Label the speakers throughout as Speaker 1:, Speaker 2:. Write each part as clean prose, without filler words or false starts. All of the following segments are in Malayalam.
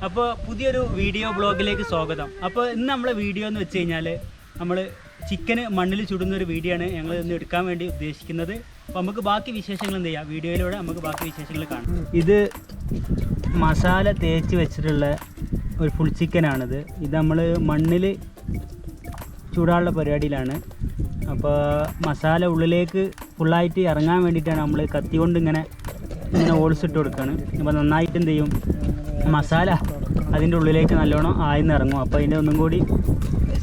Speaker 1: അപ്പോൾ പുതിയൊരു വീഡിയോ ബ്ലോഗിലേക്ക് സ്വാഗതം. അപ്പോൾ ഇന്ന് നമ്മളെ വീഡിയോ എന്ന് വെച്ച് കഴിഞ്ഞാൽ നമ്മൾ ചിക്കന് മണ്ണിൽ ചുടുന്ന ഒരു വീഡിയോ ആണ് ഞങ്ങൾ ഇന്ന് എടുക്കാൻ വേണ്ടി ഉദ്ദേശിക്കുന്നത്. അപ്പോൾ നമുക്ക് ബാക്കി വിശേഷങ്ങൾ എന്ത് ചെയ്യാം, വീഡിയോയിലൂടെ നമുക്ക് ബാക്കി വിശേഷങ്ങൾ കാണാം. ഇത് മസാല തേച്ച് വെച്ചിട്ടുള്ള ഒരു ഫുൾ ചിക്കനാണിത്. ഇത് നമ്മൾ മണ്ണിൽ ചൂടാനുള്ള പരിപാടിയിലാണ്. അപ്പോൾ മസാല ഉള്ളിലേക്ക് ഫുള്ളായിട്ട് ഇറങ്ങാൻ വേണ്ടിയിട്ടാണ് നമ്മൾ കത്തി കൊണ്ട് ഇങ്ങനെ ഓൾസ് ഇട്ട് കൊടുക്കുകയാണ്. അപ്പോൾ നന്നായിട്ട് എന്ത് ചെയ്യും, മസാല അതിൻ്റെ ഉള്ളിലേക്ക് നല്ലോണം ആയിന്ന് ഇറങ്ങും. അപ്പോൾ അതിൻ്റെ ഒന്നും കൂടി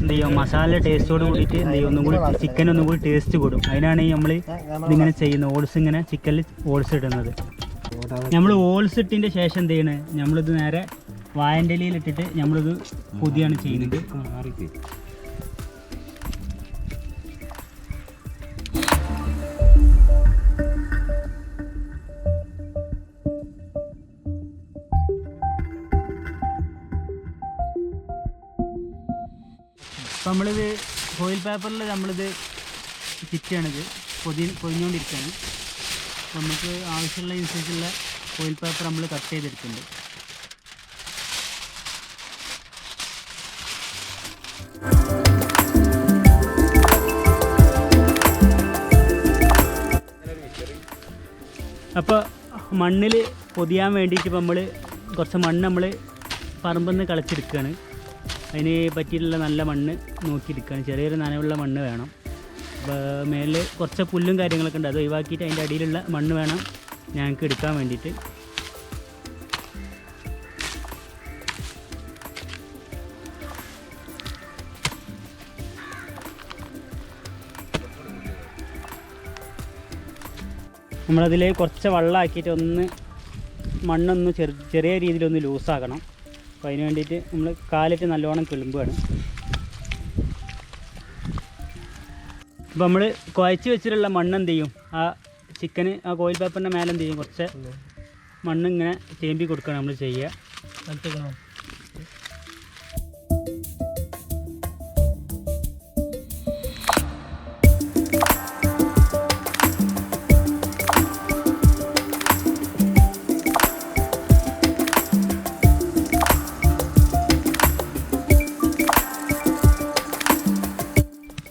Speaker 1: എന്ത് ചെയ്യും, മസാല ടേസ്റ്റോട് കൂടിയിട്ട് എന്ത് ചെയ്യും, ഒന്നും കൂടി ചിക്കൻ ഒന്നും കൂടി ടേസ്റ്റ് കൂടും. അതിനാണ് ഈ നമ്മൾ ഇതിങ്ങനെ ചെയ്യുന്നത്, ഓൾസ് ഇങ്ങനെ ചിക്കനിൽ ഓൾസ് ഇടുന്നത്. നമ്മൾ ഓൾസ് ഇട്ടതിൻ്റെ ശേഷം എന്ത് ചെയ്യണത്, നമ്മളിത് നേരെ വാഴൻ്റെ ഇലയിൽ ഇട്ടിട്ട് നമ്മളിത് പുതിയാണ് ചെയ്യുന്നത്. അപ്പോൾ നമ്മളിത് ഫോയിൽ പേപ്പറിൽ നമ്മളിത് ചുറ്റുകയാണിത് പൊതിഞ്ഞുകൊണ്ടിരിക്കുകയാണ്. അപ്പോൾ നമുക്ക് ആവശ്യമുള്ള അനുസരിച്ചുള്ള ഫോയിൽ പേപ്പർ നമ്മൾ കട്ട് ചെയ്തെടുക്കുന്നുണ്ട്. അപ്പോൾ മണ്ണിൽ പൊതിയാൻ വേണ്ടിയിട്ട് ഇപ്പോൾ നമ്മൾ കുറച്ച് മണ്ണ് നമ്മൾ പറമ്പിൽ നിന്ന് കളച്ചെടുക്കുകയാണ്. അതിന് പറ്റിയിട്ടുള്ള നല്ല മണ്ണ് നോക്കിയെടുക്കുകയാണ്. ചെറിയൊരു നനവുള്ള മണ്ണ് വേണം. അപ്പോൾ മേലിൽ കുറച്ച് പുല്ലും കാര്യങ്ങളൊക്കെ ഉണ്ട്, അത് ഒഴിവാക്കിയിട്ട് അതിൻ്റെ അടിയിലുള്ള മണ്ണ് വേണം ഞങ്ങൾക്ക് എടുക്കാൻ വേണ്ടിയിട്ട്. നമ്മളതിൽ കുറച്ച് വെള്ളമാക്കിയിട്ട് ഒന്ന് മണ്ണൊന്ന് ചെറിയ രീതിയിലൊന്ന് ലൂസാക്കണം. അപ്പോൾ അതിന് വേണ്ടിയിട്ട് നമ്മൾ കാലിട്ട് നല്ലോണം കിളുമ്പുകയാണ്. അപ്പോൾ നമ്മൾ കുഴച്ച് വെച്ചിട്ടുള്ള മണ്ണ് എന്ത് ചെയ്യും, ആ ചിക്കന് ആ കോയിൽ പേപ്പറിൻ്റെ മേലെ എന്ത് ചെയ്യും, കുറച്ച് മണ്ണ് ഇങ്ങനെ ചേമ്പി കൊടുക്കുകയാണ് നമ്മൾ ചെയ്യുക.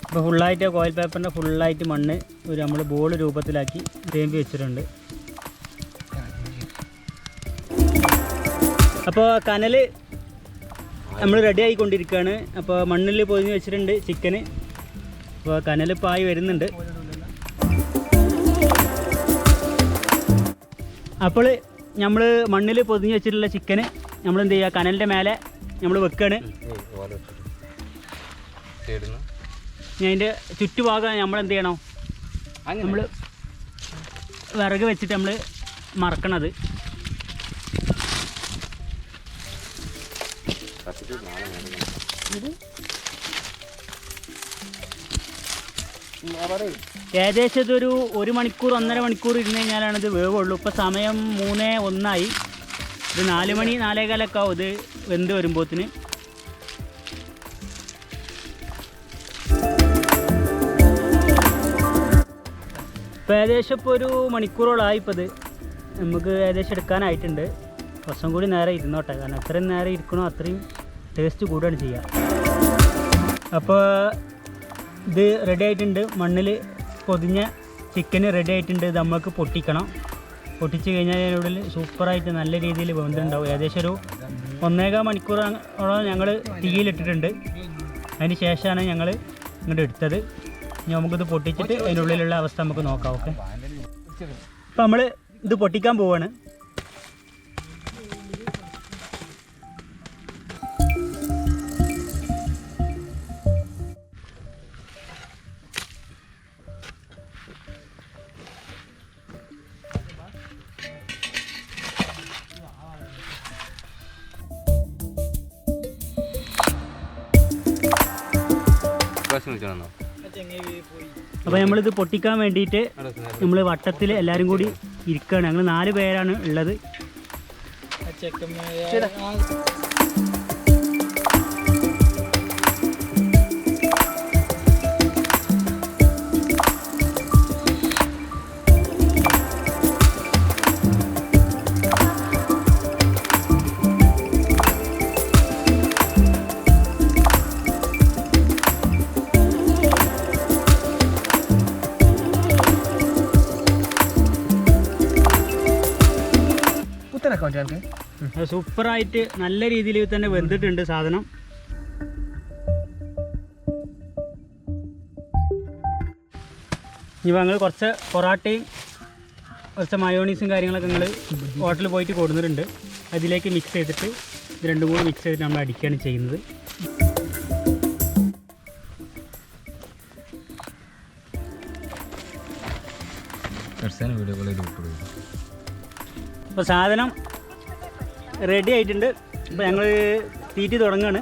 Speaker 1: അപ്പോൾ ഫുള്ളായിട്ട് കോയിൽ പേപ്പറിൻ്റെ ഫുള്ളായിട്ട് മണ്ണ് ഒരു നമ്മൾ ബോൾ രൂപത്തിലാക്കി തേമ്പി വെച്ചിട്ടുണ്ട്. അപ്പോൾ കനൽ നമ്മൾ റെഡി ആയിക്കൊണ്ടിരിക്കുകയാണ്. അപ്പോൾ മണ്ണിൽ പൊതിഞ്ഞ് വെച്ചിട്ടുണ്ട് ചിക്കന്. അപ്പോൾ കനൽ പായി വരുന്നുണ്ട്. അപ്പോൾ നമ്മൾ മണ്ണിൽ പൊതിഞ്ഞ് വെച്ചിട്ടുള്ള ചിക്കന് നമ്മൾ എന്ത് ചെയ്യുക, കനലിൻ്റെ മേലെ നമ്മൾ വെക്കുകയാണ്. ഞാൻ അതിൻ്റെ ചുറ്റുഭാഗം നമ്മൾ എന്ത് ചെയ്യണം, നമ്മൾ വിറക് വെച്ചിട്ട് നമ്മൾ മറക്കണത്. ഏകദേശം ഇതൊരു 1 മണിക്കൂർ 1.5 മണിക്കൂർ ഇരുന്ന് കഴിഞ്ഞാലാണ് ഇത് വേവുള്ളൂ. ഇപ്പോൾ സമയം 3:01 ഇത് 4 മണി 4:15 ആവും ഇത് വെന്ത് വരുമ്പോഴത്തിന്. ഇപ്പോൾ ഏകദേശം ഇപ്പോൾ 1 മണിക്കൂറോളമായി. ഇപ്പോൾ ഇത് നമുക്ക് ഏകദേശം എടുക്കാനായിട്ടുണ്ട്. കുറച്ചും കൂടി നേരെ ഇരുന്നോട്ടെ, കാരണം എത്രയും നേരം ഇരിക്കണോ അത്രയും ടേസ്റ്റ് കൂടുകയാണ് ചെയ്യുക. അപ്പോൾ ഇത് റെഡി ആയിട്ടുണ്ട്, മണ്ണിൽ പൊതിഞ്ഞ ചിക്കന് റെഡി ആയിട്ടുണ്ട്. ഇത് നമുക്ക് പൊട്ടിക്കണം. പൊട്ടിച്ച് കഴിഞ്ഞാൽ അതിനുള്ളിൽ സൂപ്പറായിട്ട് നല്ല രീതിയിൽ വെന്തിട്ടുണ്ടാവും. ഏകദേശം ഒരു 1.25 മണിക്കൂറോളം ഞങ്ങൾ തീയിലിട്ടിട്ടുണ്ട്. അതിന് ശേഷമാണ് ഞങ്ങൾ ഇങ്ങോട്ട് എടുത്തത്. ഇനി നമുക്കിത് പൊട്ടിച്ചിട്ട് അതിനുള്ളിലുള്ള അവസ്ഥ നമുക്ക് നോക്കാം. ഓക്കെ, അപ്പോൾ നമ്മൾ ഇത് പൊട്ടിക്കാൻ പോവാണ്. അപ്പോൾ നമ്മളിത് പൊട്ടിക്കാൻ വേണ്ടിയിട്ട് നമ്മൾ വട്ടത്തിൽ എല്ലാവരും കൂടി ഇരിക്കുകയാണ്. ഞങ്ങൾ 4 പേരാണ് ഉള്ളത്. സൂപ്പറായിട്ട് നല്ല രീതിയിൽ തന്നെ വെന്തിട്ടുണ്ട് സാധനം. ഇനി ഞങ്ങൾ കുറച്ച് പൊറാട്ടയും കുറച്ച് മയോണീസും കാര്യങ്ങളൊക്കെ ഞങ്ങൾ ഹോട്ടലിൽ പോയിട്ട് കൊടുത്തിട്ടുണ്ട്. അതിലേക്ക് മിക്സ് ചെയ്തിട്ട് ഇത് രണ്ടും കൂടി മിക്സ് ചെയ്തിട്ട് നമ്മൾ അടിക്കുകയാണ് ചെയ്യുന്നത്. അപ്പോൾ സാധനം റെഡി ആയിട്ടുണ്ട്. അപ്പോൾ ഞങ്ങൾ തീറ്റി തുടങ്ങുകയാണ്.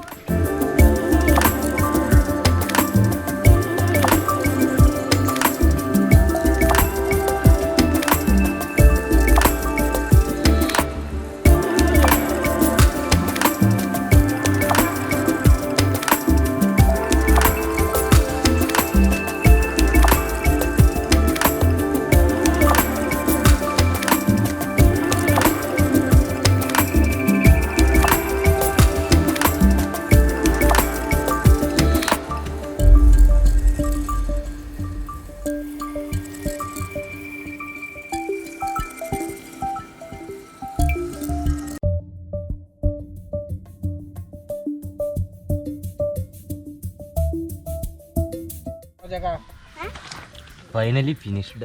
Speaker 2: Finally finished.